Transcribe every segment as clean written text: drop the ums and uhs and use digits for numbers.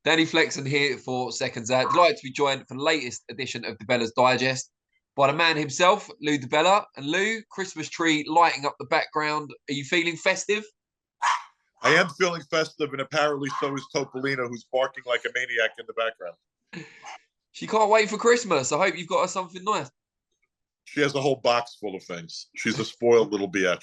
Danny Flexen here for Seconds Out. Delighted to be joined for the latest edition of DiBella's Digest by the man himself, Lou DiBella. And Lou, Christmas tree lighting up the background. Are you feeling festive? I am feeling festive, and apparently so is Topolino, who's barking like a maniac in the background. She can't wait for Christmas. I hope you've got her something nice. She has a whole box full of things. She's a spoiled little bitch.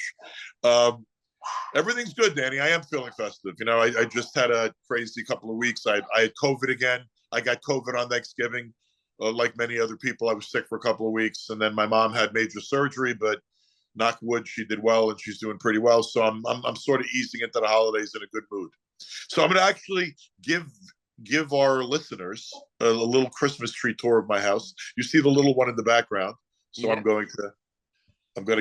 Everything's good, Danny. I am feeling festive. You know, I just had a crazy couple of weeks. I had COVID again. I got COVID on Thanksgiving. Like many other people, I was sick for a couple of weeks. And then my mom had major surgery, but knock wood, she did well, and she's doing pretty well. So I'm sort of easing into the holidays in a good mood. So I'm going to actually give our listeners a little Christmas tree tour of my house. You see the little one in the background. So yeah. I'm going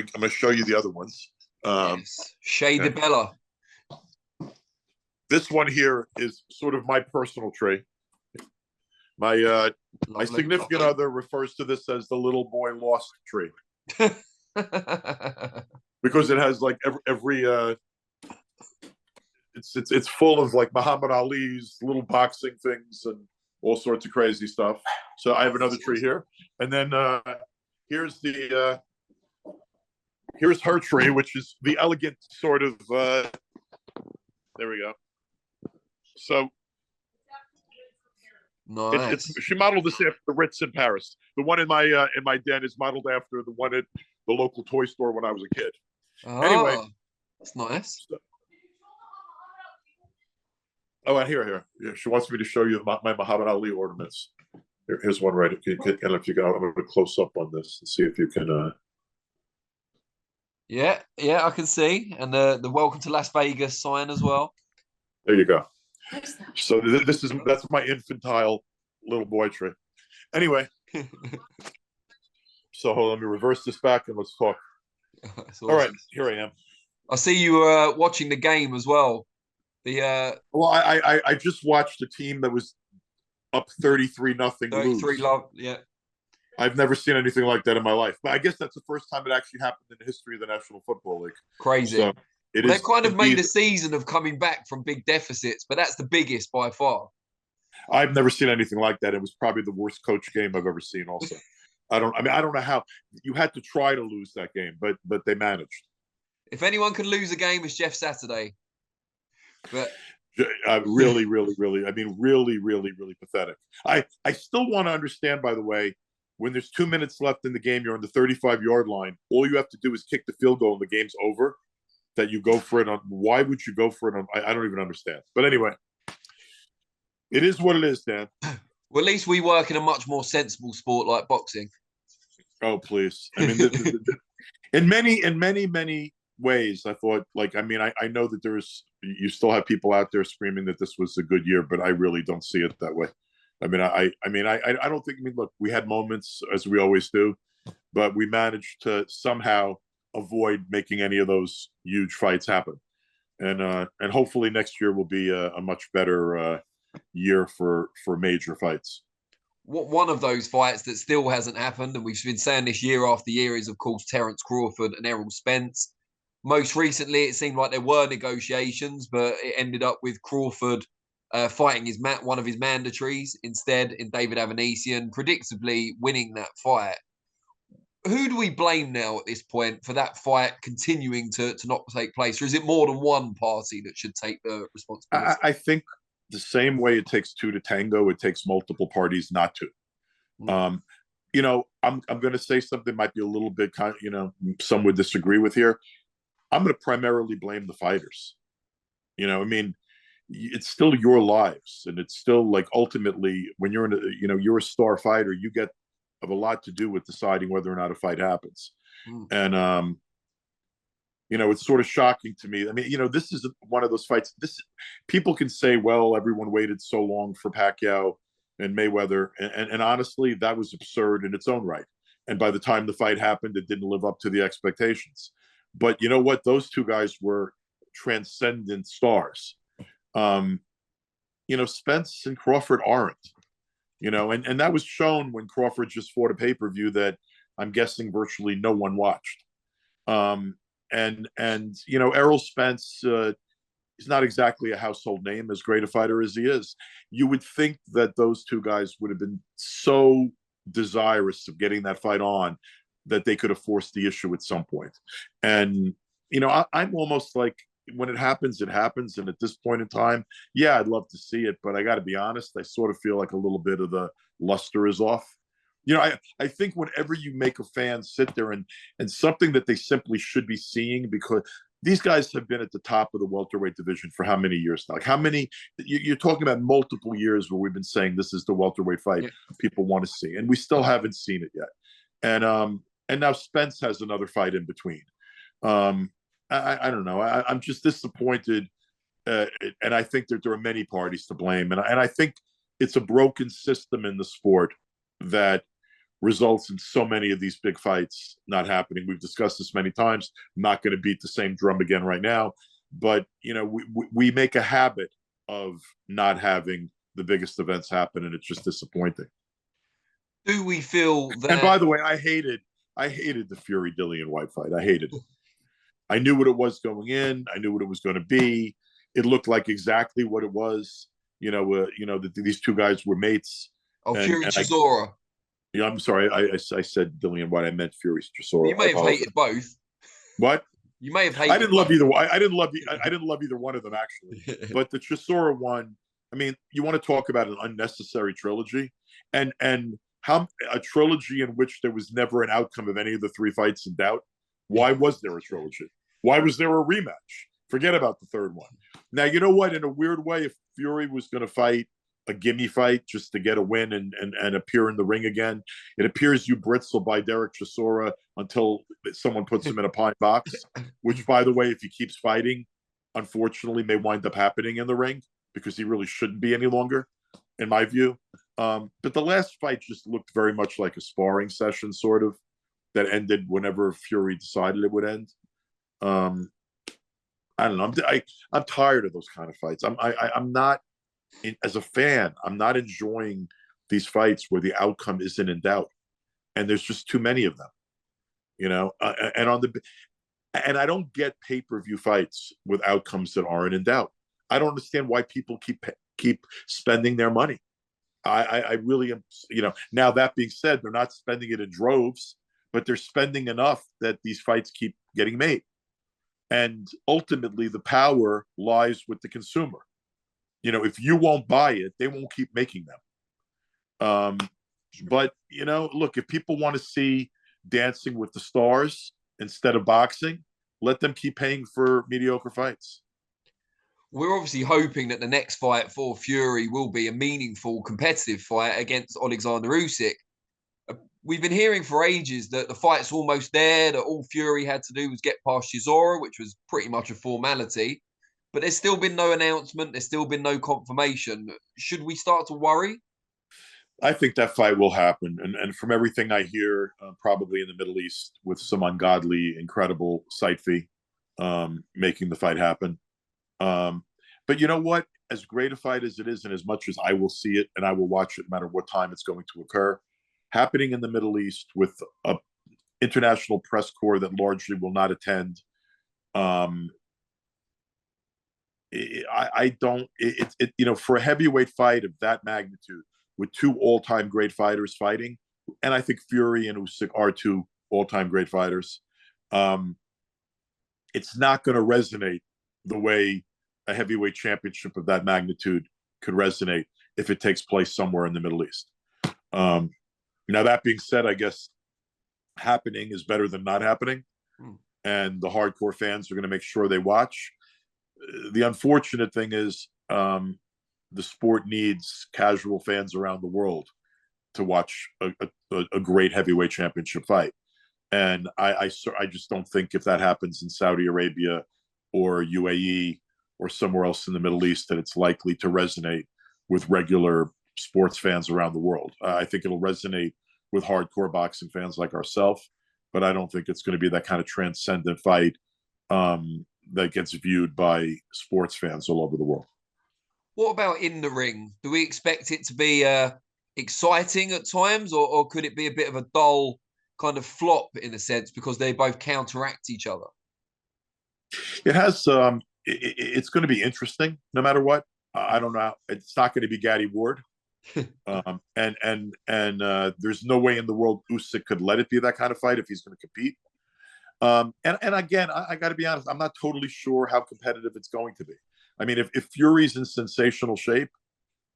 to show you the other ones. Yes. Chez DiBella. This one here is sort of my personal tree. My significant other refers to this as the little boy lost tree. Because it has like every it's full of like Muhammad Ali's little boxing things and all sorts of crazy stuff. So I have another tree here. And then here's her tree, which is the elegant sort of there we go. So nice. She modeled this after the Ritz in Paris. The one in my den is modeled after the one at the local toy store when I was a kid. Oh, anyway, that's nice. And here. Yeah, she wants me to show you my Muhammad Ali ornaments. Here's one right. And if you go, I'm going to close up on this and see if you can. Yeah, I can see, and the Welcome to Las Vegas sign as well. There you go. So that's my infantile little boy tree. Anyway, so hold on, let me reverse this back and let's talk. Awesome. All right, here I am. I see you watching the game as well. Well, I just watched a team that was up 33-0 33 love, yeah. I've never seen anything like that in my life. But I guess that's the first time it actually happened in the history of the National Football League. Crazy. So they kind of made a season of coming back from big deficits, but that's the biggest by far. I've never seen anything like that. It was probably the worst coach game I've ever seen also. I don't know how you had to try to lose that game, but they managed. If anyone can lose a game, it's Jeff Saturday. But really, I mean, really pathetic. I still want to understand, by the way, when there's 2 minutes left in the game, you're on the 35-yard line. All you have to do is kick the field goal and the game's over. That you go for it on. Why would you go for it on? I don't even understand. But anyway, it is what it is, Dan. Well, at least we work in a much more sensible sport like boxing. Oh, please. I mean, in many ways, I thought, like, I mean, I know that you still have people out there screaming that this was a good year, but I really don't see it that way. I mean, I don't think. I mean, look, we had moments as we always do, but we managed to somehow avoid making any of those huge fights happen, and hopefully next year will be a much better year for major fights. One of those fights that still hasn't happened, and we've been saying this year after year, is of course Terence Crawford and Errol Spence. Most recently, it seemed like there were negotiations, but it ended up with Crawford fighting one of his mandatories instead in David Avanesian, predictably winning that fight. Who do we blame now at this point for that fight continuing to not take place? Or is it more than one party that should take the responsibility? I think the same way it takes two to tango, it takes multiple parties not to. You know, I'm going to say something might be a little bit some would disagree with here. I'm going to primarily blame the fighters. You know, I mean, it's still your lives, and it's still like ultimately when you're you're a star fighter, you have a lot to do with deciding whether or not a fight happens. And it's sort of shocking to me. I mean, this is one of those fights. People can say, well, everyone waited so long for Pacquiao and Mayweather, and honestly, that was absurd in its own right. And by the time the fight happened, it didn't live up to the expectations. But you know what? Those two guys were transcendent stars. Spence and Crawford aren't. And that was shown when Crawford just fought a pay-per-view that I'm guessing virtually no one watched. And Errol Spence he's not exactly a household name, as great a fighter as he is. You would think that those two guys would have been so desirous of getting that fight on that they could have forced the issue at some point. And, I'm almost like, when it happens, it happens. And at this point in time, yeah, I'd love to see it. But I got to be honest, I sort of feel like a little bit of the luster is off. I think whenever you make a fan sit there and something that they simply should be seeing, because these guys have been at the top of the welterweight division for how many years now? Like how many? You're talking about multiple years where we've been saying this is the welterweight fight people want to see, and we still haven't seen it yet. And now Spence has another fight in between. I don't know. I'm just disappointed, and I think that there are many parties to blame, and I think it's a broken system in the sport that results in so many of these big fights not happening. We've discussed this many times. I'm not going to beat the same drum again right now, but we make a habit of not having the biggest events happen, and it's just disappointing. Do we feel that? And by the way, I hated the Fury Dillian White fight. I hated it. I knew what it was going in. I knew what it was going to be. It looked like exactly what it was. These two guys were mates. Oh, Fury Chisora. Yeah, I'm sorry. I said Dillian White. I meant Fury Chisora. You may have hated both. What? You may have hated. I didn't love either. I didn't love either one of them actually. But the Chisora one. I mean, you want to talk about an unnecessary trilogy, and how a trilogy in which there was never an outcome of any of the three fights in doubt. Why was there a trilogy? Why was there a rematch? Forget about the third one. Now, you know what? In a weird way, if Fury was going to fight a gimme fight just to get a win and appear in the ring again, it appears you Britzel by Derek Chisora until someone puts him in a pine box, which, by the way, if he keeps fighting, unfortunately may wind up happening in the ring because he really shouldn't be any longer, in my view. But the last fight just looked very much like a sparring session, sort of, that ended whenever Fury decided it would end. I don't know. I'm tired of those kind of fights. I'm not, as a fan, I'm not enjoying these fights where the outcome isn't in doubt, and there's just too many of them. And I don't get pay-per-view fights with outcomes that aren't in doubt. I don't understand why people keep spending their money. I really am. Now that being said, they're not spending it in droves, but they're spending enough that these fights keep getting made. And ultimately, the power lies with the consumer. If you won't buy it, they won't keep making them. But, look, if people want to see Dancing with the Stars instead of boxing, let them keep paying for mediocre fights. We're obviously hoping that the next fight for Fury will be a meaningful, competitive fight against Alexander Usyk. We've been hearing for ages that the fight's almost there, that all Fury had to do was get past Chisora, which was pretty much a formality. But there's still been no announcement. There's still been no confirmation. Should we start to worry? I think that fight will happen. And from everything I hear, probably in the Middle East with some ungodly, incredible site fee making the fight happen. But you know what? As great a fight as it is, and as much as I will see it and I will watch it no matter what time it's going to occur, happening in the Middle East with an international press corps that largely will not attend, I don't. For a heavyweight fight of that magnitude, with two all-time great fighters fighting, and I think Fury and Usyk are two all-time great fighters, it's not going to resonate the way a heavyweight championship of that magnitude could resonate if it takes place somewhere in the Middle East. Now, that being said, I guess happening is better than not happening, and the hardcore fans are going to make sure they watch. The unfortunate thing is the sport needs casual fans around the world to watch a great heavyweight championship fight. And I just don't think if that happens in Saudi Arabia or UAE or somewhere else in the Middle East that it's likely to resonate with regular sports fans around the world. I think it'll resonate with hardcore boxing fans like ourselves, but I don't think it's going to be that kind of transcendent fight that gets viewed by sports fans all over the world. What about in the ring? Do we expect it to be exciting at times, or could it be a bit of a dull kind of flop in a sense because they both counteract each other? It has it's going to be interesting no matter what. I don't know. It's not going to be Gaddy Ward. And there's no way in the world Usyk could let it be that kind of fight if he's going to compete. And again, I got to be honest, I'm not totally sure how competitive it's going to be. I mean, if Fury's in sensational shape,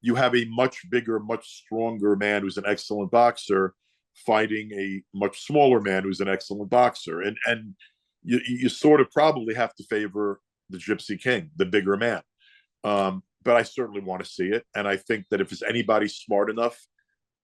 you have a much bigger, much stronger man who's an excellent boxer fighting a much smaller man who's an excellent boxer, and you sort of probably have to favor the Gypsy King, the bigger man. But I certainly want to see it, and I think that if there's anybody smart enough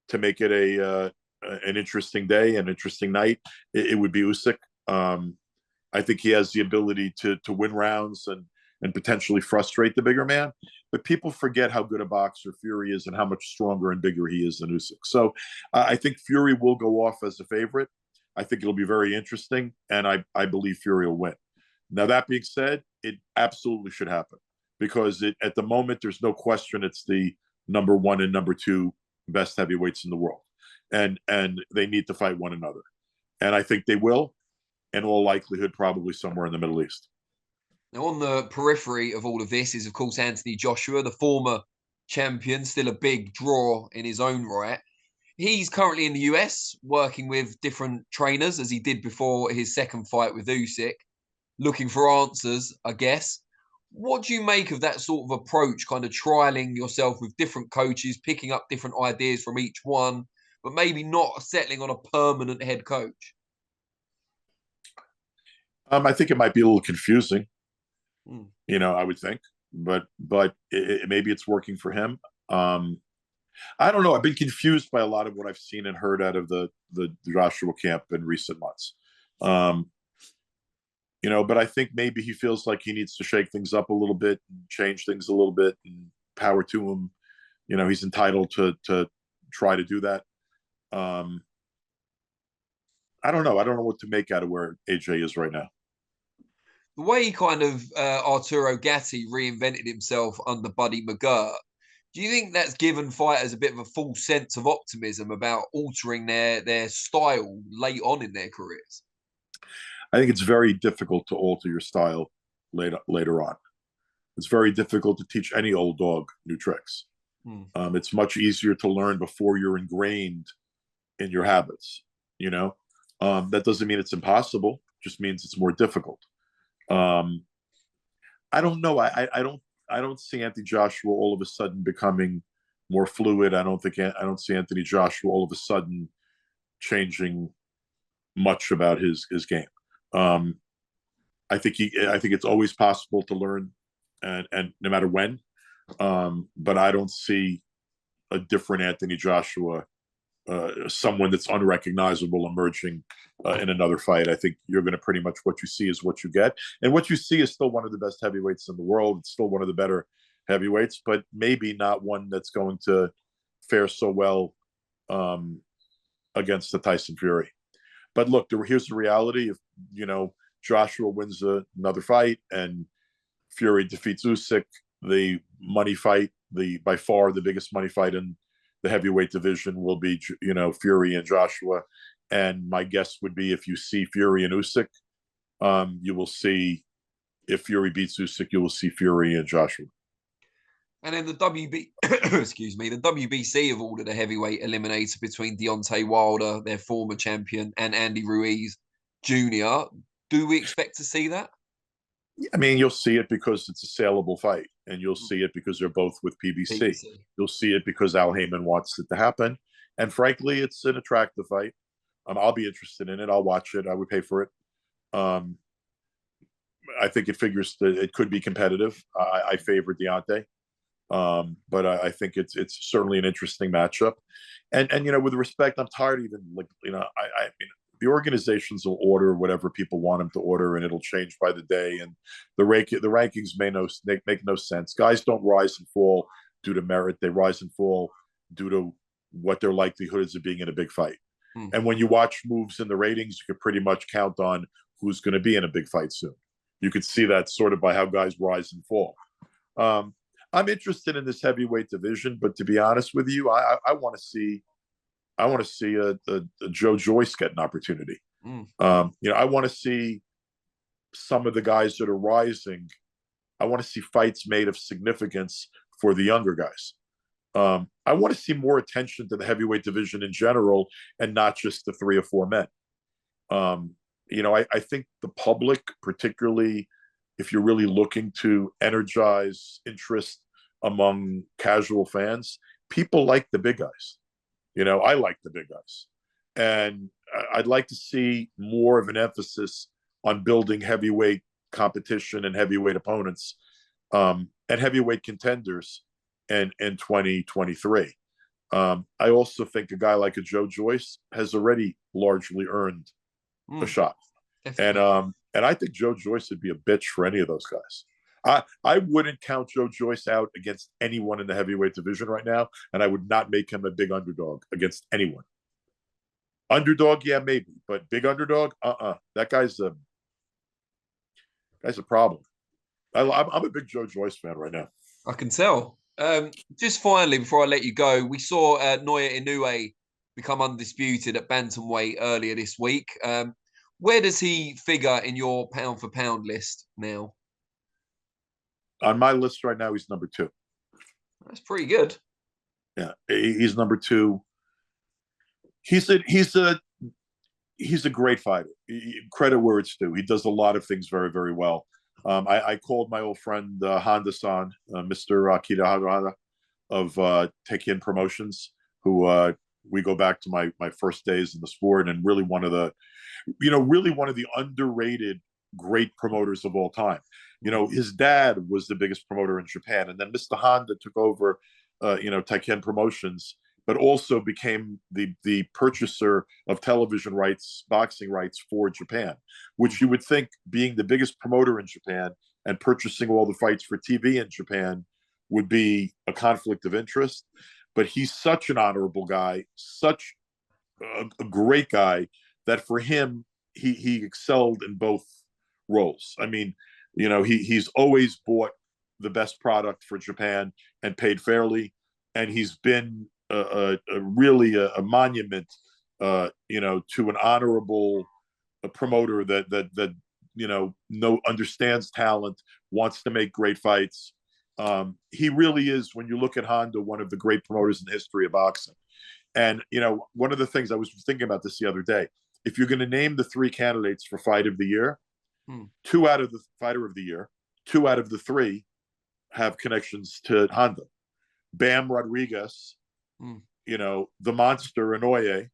to make it an interesting day, an interesting night, it would be Usyk. I think he has the ability to win rounds and potentially frustrate the bigger man. But people forget how good a boxer Fury is and how much stronger and bigger he is than Usyk. So I think Fury will go off as a favorite. I think it'll be very interesting, and I believe Fury will win. Now, that being said, it absolutely should happen because at the moment, there's no question it's the number one and number two best heavyweights in the world. And they need to fight one another. And I think they will, in all likelihood, probably somewhere in the Middle East. Now, on the periphery of all of this is, of course, Anthony Joshua, the former champion, still a big draw in his own right. He's currently in the US working with different trainers, as he did before his second fight with Usyk, looking for answers, I guess. What do you make of that sort of approach, kind of trialing yourself with different coaches, picking up different ideas from each one, but maybe not settling on a permanent head coach? I think it might be a little confusing. I would think, but maybe it's working for him. I don't know. I've been confused by a lot of what I've seen and heard out of the Joshua camp in recent months. But I think maybe he feels like he needs to shake things up a little bit and change things a little bit, and power to him. He's entitled to try to do that. I don't know. I don't know what to make out of where AJ is right now. The way kind of Arturo Gatti reinvented himself under Buddy McGirt, do you think that's given fighters a bit of a false sense of optimism about altering their style late on in their careers? I think it's very difficult to alter your style later on. It's very difficult to teach any old dog new tricks. It's much easier to learn before you're ingrained in your habits. That doesn't mean it's impossible; just means it's more difficult. I don't know. I don't see Anthony Joshua all of a sudden becoming more fluid. I don't see Anthony Joshua all of a sudden changing much about his game. I think it's always possible to learn, and no matter when. But I don't see a different Anthony Joshua, someone that's unrecognizable emerging in another fight. I think you're going to pretty much what you see is what you get, and what you see is still one of the best heavyweights in the world. It's still one of the better heavyweights, but maybe not one that's going to fare so well against the Tyson Fury. But look, here's the reality: if Joshua wins another fight and Fury defeats Usyk, the money fight, by far the biggest money fight in the heavyweight division, will be Fury and Joshua. And my guess would be, if you see Fury and Usyk, you will see, if Fury beats Usyk, you will see Fury and Joshua. And then the excuse me, the WBC have ordered a heavyweight eliminator between Deontay Wilder, their former champion, and Andy Ruiz Jr. Do we expect to see that? I mean, you'll see it because it's a saleable fight, and you'll see it because they're both with PBC. You'll see it because Al Heyman wants it to happen, and frankly, it's an attractive fight. I'll be interested in it. I'll watch it. I would pay for it. I think it figures that it could be competitive. I favor Deontay, but I think it's certainly an interesting matchup. And with respect, I'm tired even I mean, the organizations will order whatever people want them to order, and it'll change by the day. And the rankings make no sense. Guys don't rise and fall due to merit; they rise and fall due to what their likelihood is of being in a big fight. And when you watch moves in the ratings, you can pretty much count on who's going to be in a big fight soon. You could see that sort of by how guys rise and fall. I'm interested in this heavyweight division, but to be honest with you, I want to see a Joe Joyce get an opportunity. I want to see some of the guys that are rising I want to see fights made of significance for the younger guys. I want to see more attention to the heavyweight division in general, and not just the 3 or 4 men. I think the public, particularly if you're really looking to energize interest among casual fans, people like the big guys. I like the big guys. And I'd like to see more of an emphasis on building heavyweight competition and heavyweight opponents, and heavyweight contenders in 2023. I also think a guy like a Joe Joyce has already largely earned a shot. Definitely. And I think Joe Joyce would be a bitch for any of those guys. I wouldn't count Joe Joyce out against anyone in the heavyweight division right now, and I would not make him a big underdog against anyone. Underdog, yeah, maybe, but big underdog, that guy's a problem. I'm a big Joe Joyce fan right now. I can tell. Just finally, before I let you go, we saw Naoya Inoue become undisputed at bantamweight earlier this week. Where does he figure in your pound for pound list now? On my list right now, he's number 2. That's pretty good. Yeah, he's number 2. He's a great fighter. Credit where it's due. He does a lot of things very, very well. I called my old friend Honda-san, Mr. Akira of Teiken Promotions, who we go back to my first days in the sport, and really one of the underrated great promoters of all time. His dad was the biggest promoter in Japan, and then Mr. Honda took over, Teiken Promotions, but also became the purchaser of television rights, boxing rights for Japan, which you would think, being the biggest promoter in Japan and purchasing all the fights for TV in Japan, would be a conflict of interest. But he's such an honorable guy, such a great guy, that for him, he excelled in both roles. I mean, he's always bought the best product for Japan and paid fairly, and he's been really a monument, to an honorable promoter that understands talent, wants to make great fights. He really is, when you look at Honda, one of the great promoters in the history of boxing. And one of the things I was thinking about this the other day, if you're going to name the 3 candidates for Fight of the Year, 2 out of the Fighter of the Year, 2 out of the 3 have connections to Honda. Bam Rodriguez, the Monster Inoue,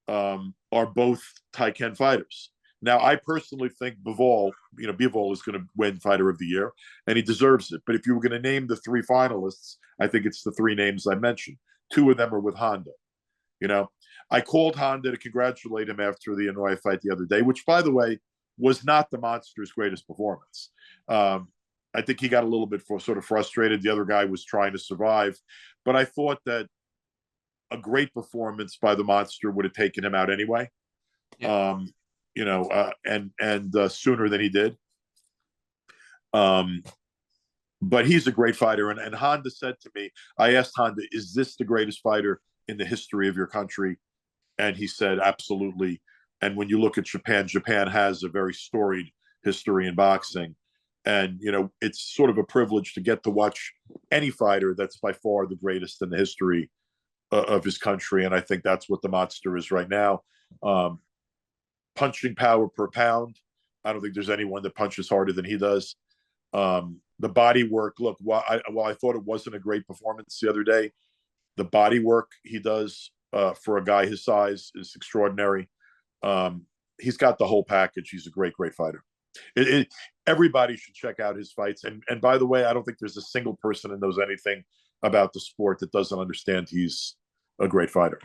are both Taiken fighters. Now, I personally think Bivol is going to win Fighter of the Year, and he deserves it. But if you were going to name the 3 finalists, I think it's the 3 names I mentioned. 2 of them are with Honda. I called Honda to congratulate him after the Inoue fight the other day, which, by the way, was not the Monster's greatest performance. I think he got a little bit sort of frustrated. The other guy was trying to survive. But I thought that a great performance by the Monster would have taken him out anyway. Yeah. And sooner than he did. But he's a great fighter. And Honda said to me, I asked Honda, is this the greatest fighter in the history of your country? And he said, absolutely. And when you look at Japan, Japan has a very storied history in boxing. And, it's sort of a privilege to get to watch any fighter that's by far the greatest in the history of his country. And I think that's what the Monster is right now. Punching power per pound, I don't think there's anyone that punches harder than he does. The body work, look, while I thought it wasn't a great performance the other day, the body work he does for a guy his size is extraordinary. He's got the whole package. He's a great, great fighter. Everybody should check out his fights. And by the way, I don't think there's a single person that knows anything about the sport that doesn't understand he's a great fighter.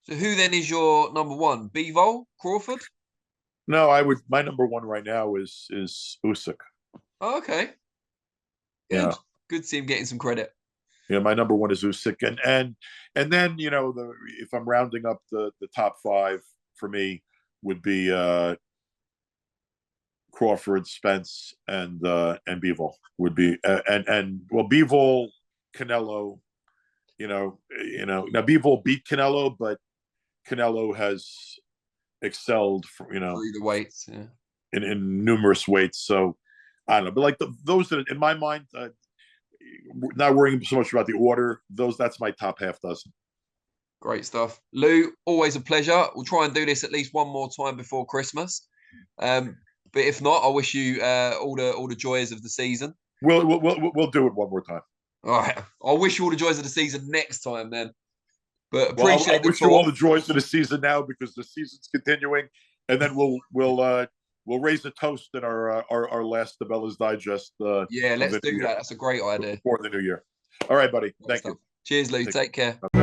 So who then is your number 1? Bivol, Crawford? No, my number 1 right now is Usyk. Oh, okay. Good. Yeah. Good to see him getting some credit. Yeah, my number 1 is Usyk. And then, if I'm rounding up the top 5 for me, would be Crawford, Spence, and Bivol would be Bivol, Canelo. Now Bivol beat Canelo, but Canelo has excelled through the weights, yeah, in numerous weights. So I don't know, but like those that in my mind, not worrying so much about the order. That's my top half dozen. Great stuff. Lou, always a pleasure. We'll try and do this at least one more time before Christmas. But if not, I wish you all the joys of the season. We'll do it one more time. All right. I wish you all the joys of the season next time then. But Well, appreciate I wish you all the joys of the season now because the season's continuing, and then we'll raise a toast in our last DiBella's Digest. Yeah, let's do that. That's a great idea. Before the new year. All right, buddy. Thank you. Cheers, Lou. Take care. Bye.